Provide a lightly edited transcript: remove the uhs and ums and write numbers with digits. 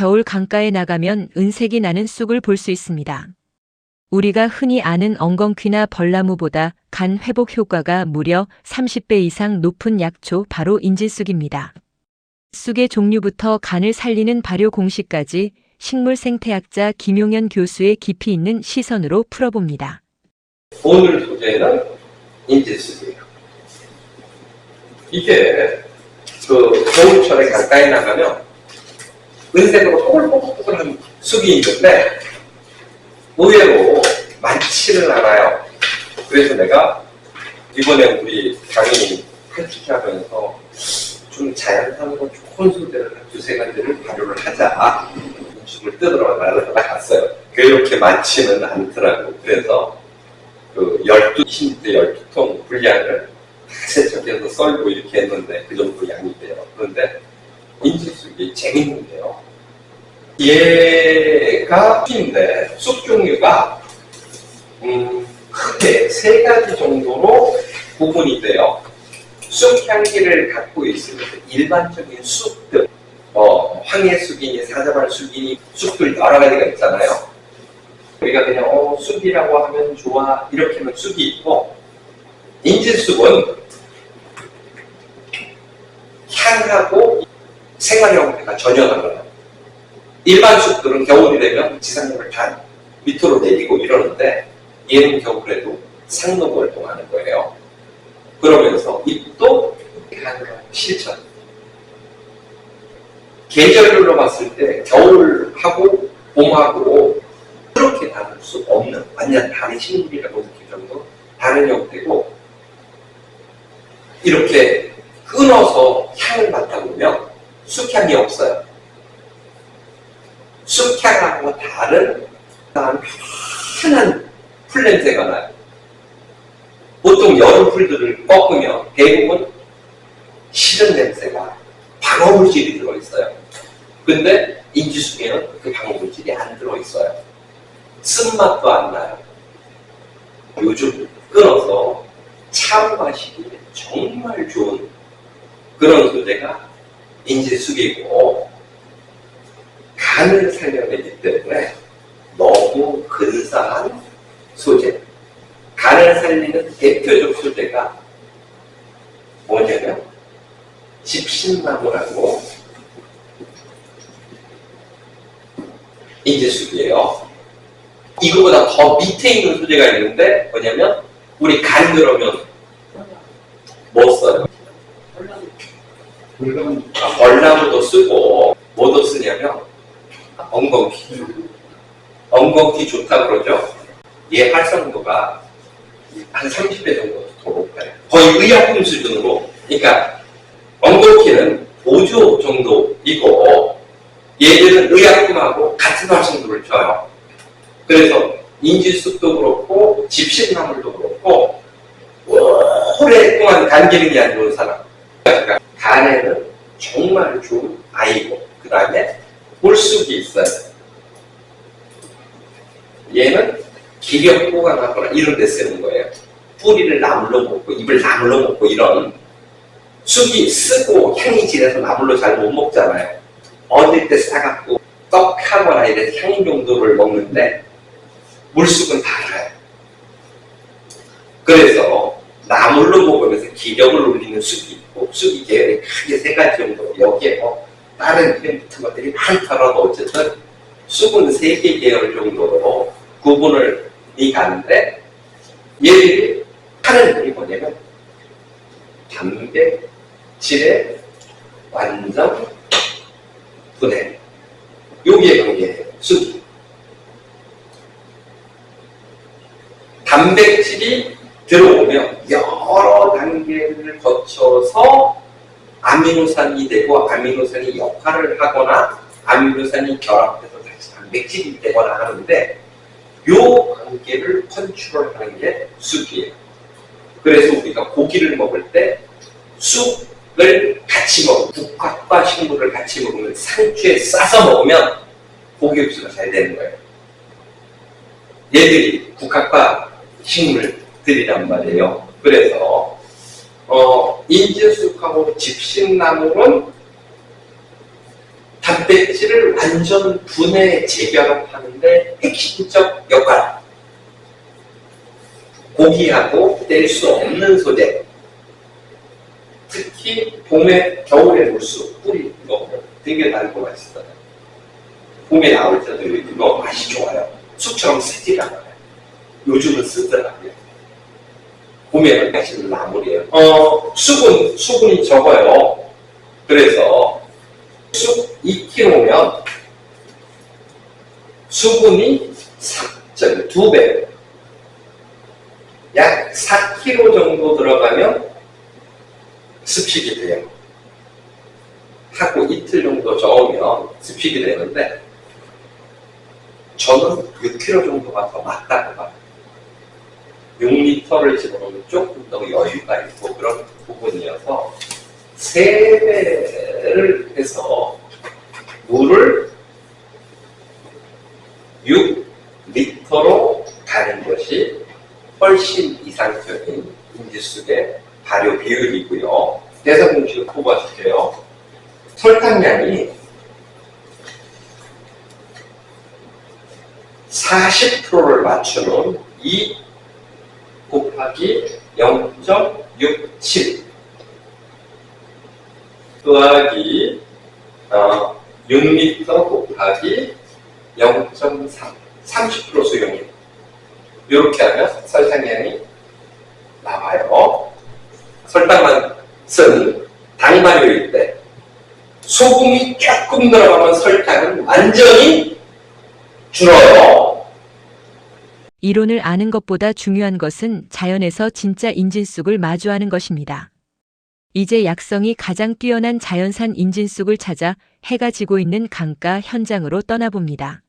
겨울 강가에 나가면 은색이 나는 쑥을 볼 수 있습니다. 우리가 흔히 아는 엉겅퀴나 벌나무보다 간 회복 효과가 무려 30배 이상 높은 약초 바로 인질쑥입니다. 쑥의 종류부터 간을 살리는 발효 공식까지 식물 생태학자 김용현 교수의 깊이 있는 시선으로 풀어봅니다. 오늘 소재는 인질쑥이에요. 이게 겨울철에 강가에 나가면 은색으로 뽀글뽀글한 쑥이 있는데 의외로 많지는 않아요. 그래서 내가 이번에 우리 강의 해주하면서 좀 자연산으로 좋은 소재를 한 두세 가지를 발효를 하자. 쑥을 뜯으러 날아갔어요. 그렇게 많지는 않더라고. 그래서 20리터 12통 분량을 다 세척해서 썰고 이렇게 했는데 그 정도 양이 돼요. 그런데 인질쑥이 재밌는데요. 얘가 쑥인데 쑥 종류가 크게 3가지 정도로 구분이 돼요. 쑥 향기를 갖고 있으면서 일반적인 쑥들, 황해쑥이니 사자발쑥이니 쑥들 여러 가지가 있잖아요. 우리가 그냥 쑥이라고 하면 좋아 이렇게 하면 쑥이 있고, 인질쑥은 향하고 생활 형태가 전혀 달라요. 일반 쑥들은 겨울이 되면 지상력을 다 밑으로 내리고 이러는데 얘는 겨울에도 상록 활동하는 거예요. 그러면서 잎도 실천. 계절별로 봤을 때 겨울하고 봄하고 그렇게 다를 수 없는 완전 다른 식물이라고 느낄 정도 다른 형태고, 이렇게 끊어서 향을 맡아보면 쑥향이 없어요. 쑥향하고 다른 편한 풀 냄새가 나요. 보통 여름 풀들을 꺾으면 대부분 싫은 냄새가 방어물질이 들어있어요. 근데 인지쑥에는 그 방어물질이 안 들어있어요. 쓴맛도 안 나요. 요즘 끊어서 차 마시기 정말 좋은 그런 소재가 인지쑥이고, 간을 살려내기 때문에 너무 근사한 소재. 간을 살리는 대표적 소재가 뭐냐면 집신나무라고 인질쑥이에요. 이거보다 더 밑에 있는 소재가 있는데 뭐냐면 우리 간 그러면 뭐 써요? 벌나무도 쓰고 뭐도 쓰냐면 엉겅퀴. 엉겅퀴 좋다 그러죠? 얘 활성도가 한 30배 정도 더 높아요. 거의 의약품 수준으로. 그러니까 엉겅퀴는 보조 정도이고 얘들은 의약품하고 같은 활성도를 줘요. 그래서 인질쑥도 그렇고 집신나물도 그렇고 오랫동안 간 기능이 안 좋은 사람, 그러니까 간에는 정말 좋은 아이고, 그 다음에 볼쑥이 있어요. 얘는 기력 보강하거나 이런 데 쓰는 거예요. 뿌리를 나물로 먹고 잎을 나물로 먹고 이런. 쑥이 쓰고 향이 진해서 나물로 잘 못 먹잖아요. 어릴 때 싸갖고 떡하거나 이런 향 정도를 먹는데 물쑥은 달아요. 그래서 나물로 먹으면서 기력을 올리는 쑥이 있고, 쑥이 계열이 크게 3가지 정도, 여기에 다른 펜트 것들이 많더라도 어쨌든 쑥은 3개 계열 정도로 구분을 가는데, 얘들이 하는 일이 뭐냐면 단백질의 완전 분해, 여기에 관계해요. 쑥이 단백질이 들어오면 여러 단계를 거쳐서 아미노산이 되고, 아미노산이 역할을 하거나 아미노산이 결합해서 다시 단백질이 되거나 하는데, 요 관계를 컨트롤하는 게 쑥이에요. 그래서 우리가 고기를 먹을 때 쑥을 같이 먹고 국화과 식물을 같이 먹으면 상추에 싸서 먹으면 고기 흡수가 잘 되는 거예요. 얘들이 국화과 식물들이란 말이에요. 그래서 인질쑥하고 집신나물은 단백질을 완전 분해 재결합하는데 핵심적 역할. 고기하고 뗄 수 없는 소재. 특히 봄에 겨울에 물수 뿌리 이거 되게 달고 맛있어요. 봄에 나올 때도 이거 맛이 좋아요. 쑥처럼 쓰질 않아요. 요즘은 쓰더라고요. 봄에는 맛있는 나물이에요. 수분이 적어요. 그래서 쑥 2kg면 수분이 2배. 약 4kg 정도 들어가면 스픽이 돼요. 하고 이틀 정도 저으면 스픽이 되는데 저는 6kg 정도가 더 맞다고 봐요. 6리터를 집어넣으면 조금 더 여유가 있고 그런 부분이어서 3배를 해서 물을 6리터로 가는 것이 훨씬 이상적인 인지수의 발효 비율이고요. 대사 공식을 뽑아줄게요. 설탕량이 40%를 맞추는 2 곱하기 0.67 더하기 6리터 곱하기 0.3 30% 수용량 이렇게 하면 설탕량이 나와요. 설탕만 쓴 당발효일 때 소금이 조금 들어가면 설탕은 완전히 줄어요. 이론을 아는 것보다 중요한 것은 자연에서 진짜 인진쑥을 마주하는 것입니다. 이제 약성이 가장 뛰어난 자연산 인진쑥을 찾아 해가 지고 있는 강가 현장으로 떠나봅니다.